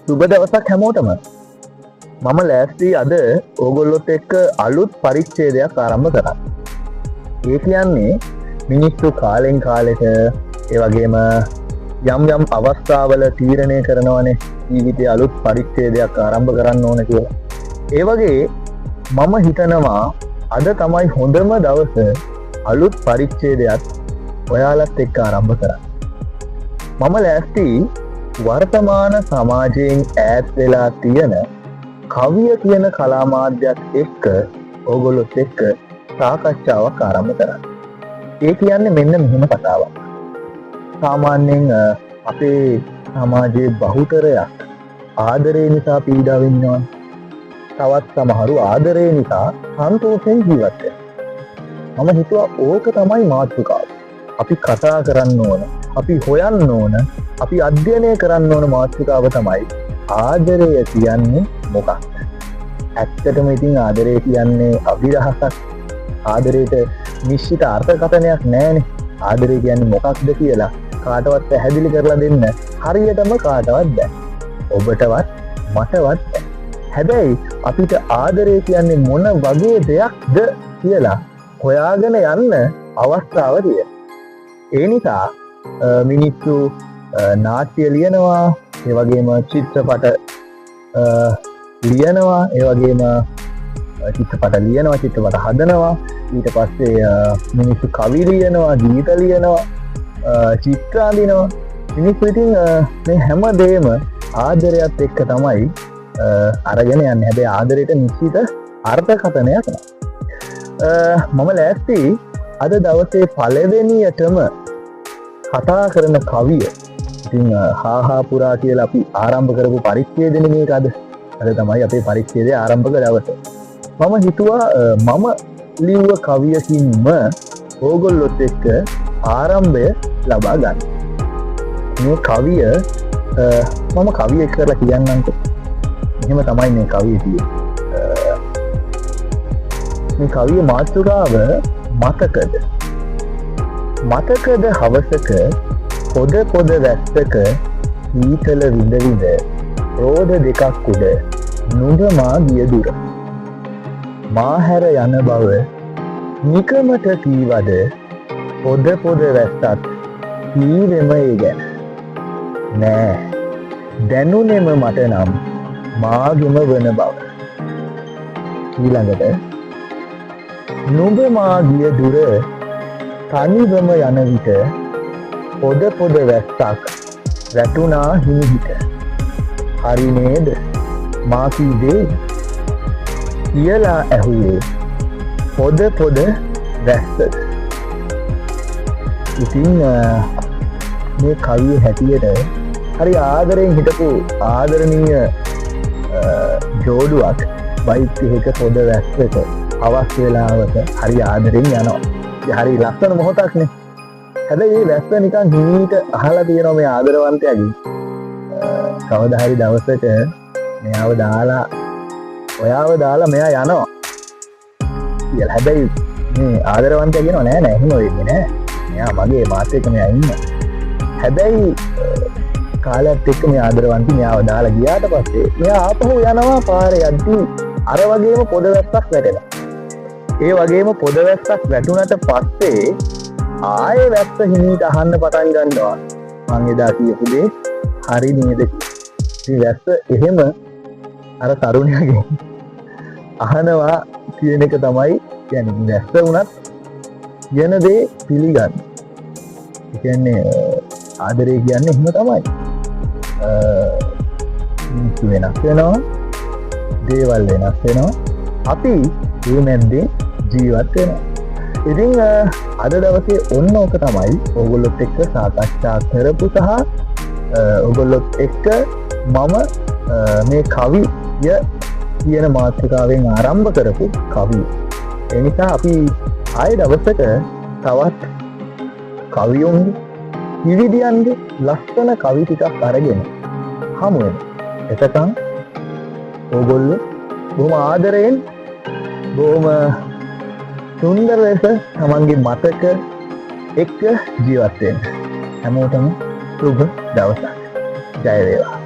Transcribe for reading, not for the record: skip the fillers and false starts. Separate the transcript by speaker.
Speaker 1: සුබ දවසක් හැමෝටම. මම ලෑස්ති අද ඕගොල්ලොත් එක්ක අලුත් පරිච්ඡේදයක් ආරම්භ කරන්න. ඒ කියන්නේ මිනිස්සු කාලෙන් කාලෙට ඒ වගේම යම් අවස්ථාවල තීරණය කරනවනේ ජීවිතයේ අලුත් පරිච්ඡේදයක් ආරම්භ කරන්න ඕන කියලා. ඒ වගේ මම හිතනවා අද තමයි හොඳම දවස අලුත් පරිච්ඡේදයක් ඔයාලත් එක්ක ආරම්භ කරන්න. මම ලෑස්ති වර්තමාන සමාජයෙන් ඈත් වෙලා තියෙන කවිය කියන කලා මාධ්‍යත් එක්ක ඕගොල්ලොත් එක්ක සාකච්ඡාවක් ආරම්භ කරන්න. ඒ කියන්නේ මෙන්න මෙහෙම කතාවක්. සාමාන්‍යයෙන් අපේ සමාජයේ බහුතරයක් ආදරය නිසා පීඩා විඳිනවා. තවත් සමහරු ආදරය නිසා සන්තෝෂයෙන් ජීවත් වෙනවා. මම හිතුවා ඕක තමයි මාතෘකාව. අපි කතා කරන්න ඕන, අපි හොයන්න ඕන, අපි අධ්‍යයනය කරන්න ඕන මාතෘකාව තමයි ආදරය කියන්නේ මොකක්ද? ඇත්තටම ඉතින් ආදරය කියන්නේ අභිරහසක්. ආදරයට නිශ්චිත අර්ථකථනයක් නැහැනේ. ආදරය කියන්නේ මොකක්ද කියලා කාටවත් පැහැදිලි කරලා දෙන්න හරියටම කාටවත් බෑ. ඔබටවත් මටවත් බෑ. හැබැයි අපිට ආදරය කියන්නේ මොන වගේ දෙයක්ද කියලා හොයාගෙන යන්න අවස්ථාව තියෙනවා. ඒ නිසා මිනිස්සු නාට්‍ය ලියනවා, ඒ වගේම චිත්‍රපට ලියනවා, ඒ වගේම චිත්‍රපට හදනවා. ඊට පස්සේ මිනිස්සු කවි ලියනවා, ගීත ලියනවා, චිත්‍ර අඳිනවා. මිනිස්සු ඉතින් මේ හැම දෙයක්ම ආදරයත් එක්ක තමයි අරගෙන යන්නේ. හැබැයි ආදරයට නිශ්චිත අර්ථකථනයක් නැහැ. මම ලෑස්ති අද දවසේ පළවෙනියටම කතා කරන කවිය. ඉතින් හාහා පුරා කියලා අපි ආරම්භ කරපු පරිච්ඡේදනේ මේක අද. අද තමයි අපේ පරිච්ඡේදය ආරම්භක දවස. මම හිතුවා මම ලිව්ව කවියකින්ම ඕගොල්ලොත් එක්ක ආරම්භය ලබා ගන්න. මේ කවිය මම කවිය කරලා කියන්නම්කෝ. එහෙම තමයි මේ කවිය තියෙන්නේ. මේ කවිය මාතෘකාව මතකද? මතකද හවසක පොද වැස්සක ඊතල විඳ රෝද දෙකක් උඩ නුඹ මා ගිය දුර. මා හැර යන බව නිකමට කීවද පොද වැස්සත් කීවෙම ඒ ගැන. නෑ දැනුනෙම මට නම් මාගෙම වන බව. ඊළඟට නුඹ මා ගිය දුර තනිවම යන විට පොද වැස්සක් වැටුණා හිමිහිට. හරි නේද මා කීවේ කියලා ඇහුවේ පොද වැස්සද. ඉතින් මේ කවිය හැටියට හරි ආදරයෙන් හිටපු ආදරණීය ජෝඩුවක් බයික් එකක පොද වැස්සක අවස් වෙලාවක හරි ආදරෙන් යනවා. හරි ලස්සන මොහොතක්නේ. හැබැයි මේ වැස්ස නිකන් හිමීට අහලා තියෙනවා මේ ආදරවන්තයාගෙන්. කවදා හරි දවසක ඔයාව දාලා මෙයා යනවා කියලා. හැබැයි මේ ආදරවන්තයා කියනවා නෑ එහෙම වෙන්නේ නෑ. මෙයා මගේ මාත් එක්ක මෙයා ඉන්නවා. හැබැයි කාලයත් එක්ක මේ ආදරවන්ති මෙයාව දාලා ගියාට පස්සේ මෙයා ආපහු යනවා පාරේ යද්දී අර වගේම පොද වැස්සක් වැටෙනවා. ඒ වගේම පොද වැස්සක් වැටුණට පස්සේ ආයේ වැස්ස හිමීට අහන්න පටන් ගන්නවා. මං එදා කියපු දේ හරි නේද? ඉතින් වැස්ස එහෙම අර තරුණයාගෙන් අහනවා කියන එක තමයි කියන්නේ. වැස්ස වුණත් කියන දේ පිළිගන්න. ඒ කියන්නේ ආදරය කියන්නේ එහෙම තමයි. මිනිස්සු වෙනස් වෙනවා, දේවල් වෙනස් වෙනවා. අපි මේ මැද්දේ ජීවත් වෙනවා. ඉතින් අද දවසේ ඔන්න ඕක තමයි ඕගොල්ලොත් එක්ක සාකච්ඡා කරපු සහ ඕගොල්ලොත් එක්ක මම මේ කවිය කියන මාතෘකාවෙන් ආරම්භ කරපු කවිය. ඒ නිසා අපි ආයෙ දවසක තවත් කවියොන්ගේ විවිධයන්ගේ ලස්සන කවි ටිකක් අරගෙන හමු වෙනවා. එතකන් ඕගොල්ලෝ බොහොම ආදරයෙන් බොහොම සුන්දර ලෙස තමන්ගේ මතක එක්ක ජීවත් වෙන්න. හැමෝටම සුබ දවසක්. ජය වේවා.